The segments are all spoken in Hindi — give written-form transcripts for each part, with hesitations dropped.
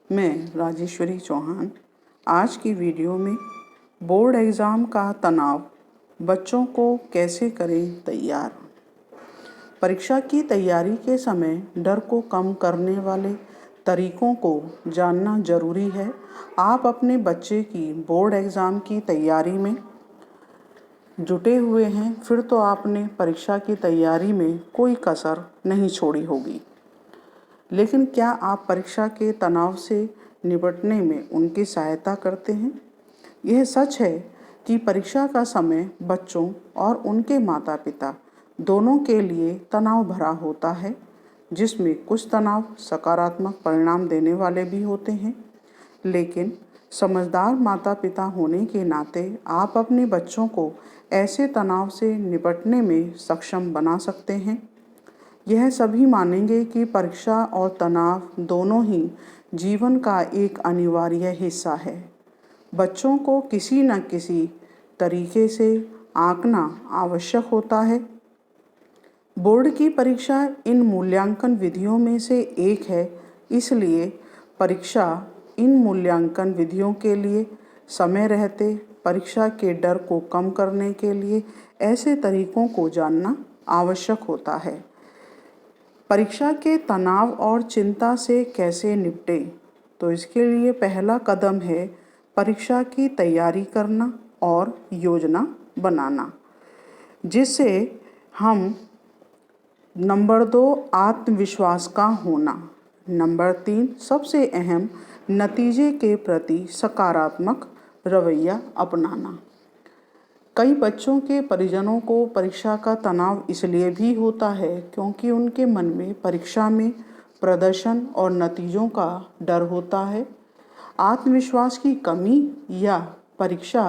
मैं राजेश्वरी चौहान आज की वीडियो में बोर्ड एग्ज़ाम का तनाव बच्चों को कैसे करें तैयार। परीक्षा की तैयारी के समय डर को कम करने वाले तरीकों को जानना ज़रूरी है। आप अपने बच्चे की बोर्ड एग्ज़ाम की तैयारी में जुटे हुए हैं, फिर तो आपने परीक्षा की तैयारी में कोई कसर नहीं छोड़ी होगी। लेकिन क्या आप परीक्षा के तनाव से निपटने में उनकी सहायता करते हैं? यह सच है कि परीक्षा का समय बच्चों और उनके माता पिता दोनों के लिए तनाव भरा होता है, जिसमें कुछ तनाव सकारात्मक परिणाम देने वाले भी होते हैं। लेकिन समझदार माता पिता होने के नाते आप अपने बच्चों को ऐसे तनाव से निपटने में सक्षम बना सकते हैं। यह सभी मानेंगे कि परीक्षा और तनाव दोनों ही जीवन का एक अनिवार्य हिस्सा है। बच्चों को किसी न किसी तरीके से आंकना आवश्यक होता है। बोर्ड की परीक्षा इन मूल्यांकन विधियों में से एक है, इसलिए परीक्षा इन मूल्यांकन विधियों के लिए समय रहते परीक्षा के डर को कम करने के लिए ऐसे तरीकों को जानना आवश्यक होता है। परीक्षा के तनाव और चिंता से कैसे निपटें? तो इसके लिए पहला कदम है परीक्षा की तैयारी करना और योजना बनाना, जिससे हम नंबर 2 आत्मविश्वास का होना, नंबर 3 सबसे अहम नतीजे के प्रति सकारात्मक रवैया अपनाना। कई बच्चों के परिजनों को परीक्षा का तनाव इसलिए भी होता है क्योंकि उनके मन में परीक्षा में प्रदर्शन और नतीजों का डर होता है। आत्मविश्वास की कमी या परीक्षा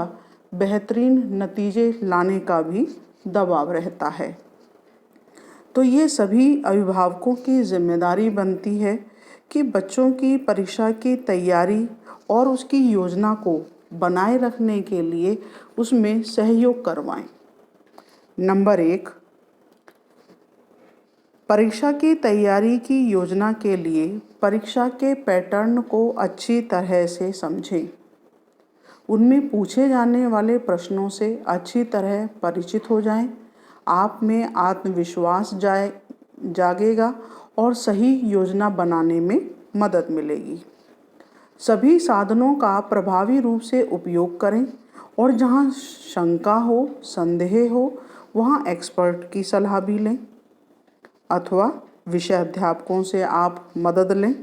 बेहतरीन नतीजे लाने का भी दबाव रहता है। तो ये सभी अभिभावकों की जिम्मेदारी बनती है कि बच्चों की परीक्षा की तैयारी और उसकी योजना को बनाए रखने के लिए उसमें सहयोग करवाएं। नंबर 1, परीक्षा की तैयारी की योजना के लिए परीक्षा के पैटर्न को अच्छी तरह से समझें। उनमें पूछे जाने वाले प्रश्नों से अच्छी तरह परिचित हो जाएं। आप में आत्मविश्वास जागेगा और सही योजना बनाने में मदद मिलेगी। सभी साधनों का प्रभावी रूप से उपयोग करें और जहां शंका हो, संदेह हो, वहां एक्सपर्ट की सलाह भी लें अथवा विषय अध्यापकों से आप मदद लें।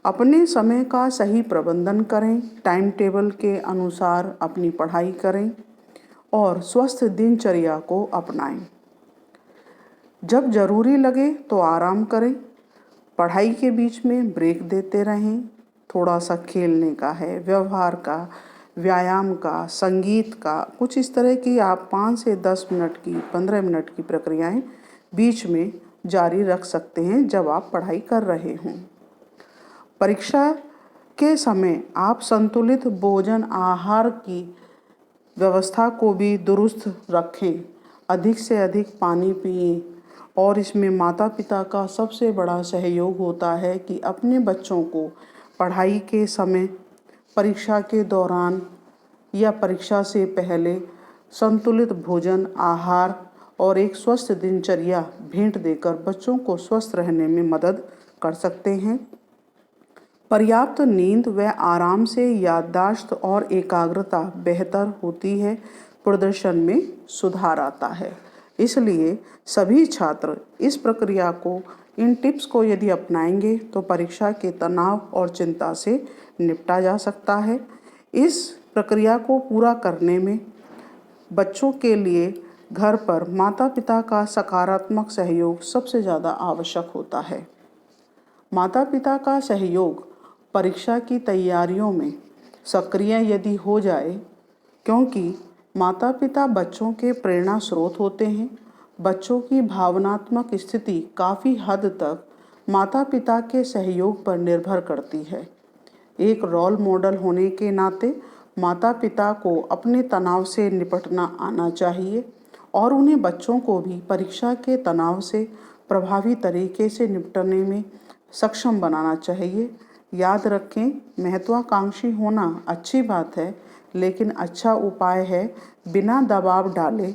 अपने समय का सही प्रबंधन करें, टाइम टेबल के अनुसार अपनी पढ़ाई करें और स्वस्थ दिनचर्या को अपनाएं। जब जरूरी लगे तो आराम करें, पढ़ाई के बीच में ब्रेक देते रहें। थोड़ा सा खेलने का है, व्यवहार का, व्यायाम का, संगीत का, कुछ इस तरह की आप 5 से 10 मिनट की, 15 मिनट की प्रक्रियाएं बीच में जारी रख सकते हैं जब आप पढ़ाई कर रहे हों। परीक्षा के समय आप संतुलित भोजन आहार की व्यवस्था को भी दुरुस्त रखें। अधिक से अधिक पानी पिएं और इसमें माता पिता का सबसे बड़ा सहयोग होता है कि अपने बच्चों को पढ़ाई के समय, परीक्षा के दौरान या परीक्षा से पहले संतुलित भोजन आहार और एक स्वस्थ दिनचर्या भेंट देकर बच्चों को स्वस्थ रहने में मदद कर सकते हैं। पर्याप्त नींद व आराम से याददाश्त और एकाग्रता बेहतर होती है, प्रदर्शन में सुधार आता है। इसलिए सभी छात्र इस प्रक्रिया को, इन टिप्स को यदि अपनाएंगे तो परीक्षा के तनाव और चिंता से निपटा जा सकता है। इस प्रक्रिया को पूरा करने में बच्चों के लिए घर पर माता पिता का सकारात्मक सहयोग सबसे ज़्यादा आवश्यक होता है। माता पिता का सहयोग परीक्षा की तैयारियों में सक्रिय यदि हो जाए, क्योंकि माता पिता बच्चों के प्रेरणा स्रोत होते हैं। बच्चों की भावनात्मक स्थिति काफ़ी हद तक माता पिता के सहयोग पर निर्भर करती है। एक रोल मॉडल होने के नाते माता पिता को अपने तनाव से निपटना आना चाहिए और उन्हें बच्चों को भी परीक्षा के तनाव से प्रभावी तरीके से निपटने में सक्षम बनाना चाहिए। याद रखें, महत्वाकांक्षी होना अच्छी बात है, लेकिन अच्छा उपाय है बिना दबाव डाले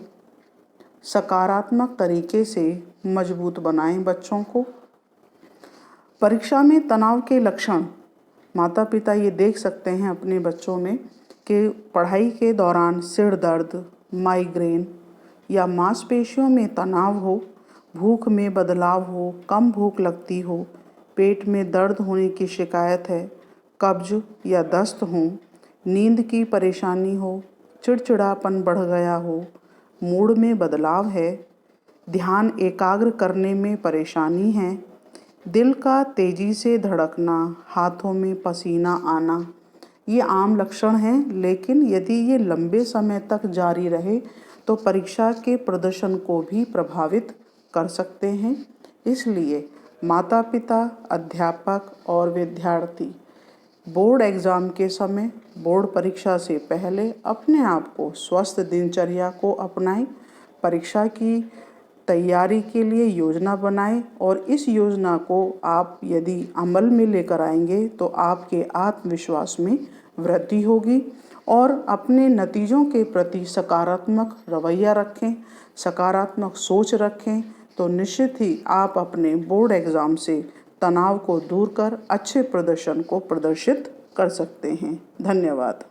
सकारात्मक तरीके से मजबूत बनाएं बच्चों को। परीक्षा में तनाव के लक्षण माता पिता ये देख सकते हैं अपने बच्चों में कि पढ़ाई के दौरान सिर दर्द, माइग्रेन या मांसपेशियों में तनाव हो, भूख में बदलाव हो, कम भूख लगती हो, पेट में दर्द होने की शिकायत है, कब्ज या दस्त हो, नींद की परेशानी हो, चिड़चिड़ापन बढ़ गया हो, मूड में बदलाव है, ध्यान एकाग्र करने में परेशानी है, दिल का तेजी से धड़कना, हाथों में पसीना आना, ये आम लक्षण हैं, लेकिन यदि ये लंबे समय तक जारी रहे तो परीक्षा के प्रदर्शन को भी प्रभावित कर सकते हैं। इसलिए माता पिता, अध्यापक और विद्यार्थी बोर्ड एग्ज़ाम के समय, बोर्ड परीक्षा से पहले अपने आप को स्वस्थ दिनचर्या को अपनाएं, परीक्षा की तैयारी के लिए योजना बनाएं और इस योजना को आप यदि अमल में लेकर आएंगे तो आपके आत्मविश्वास में वृद्धि होगी और अपने नतीजों के प्रति सकारात्मक रवैया रखें, सकारात्मक सोच रखें, तो निश्चित ही आप अपने बोर्ड एग्ज़ाम से तनाव को दूर कर अच्छे प्रदर्शन को प्रदर्शित कर सकते हैं। धन्यवाद।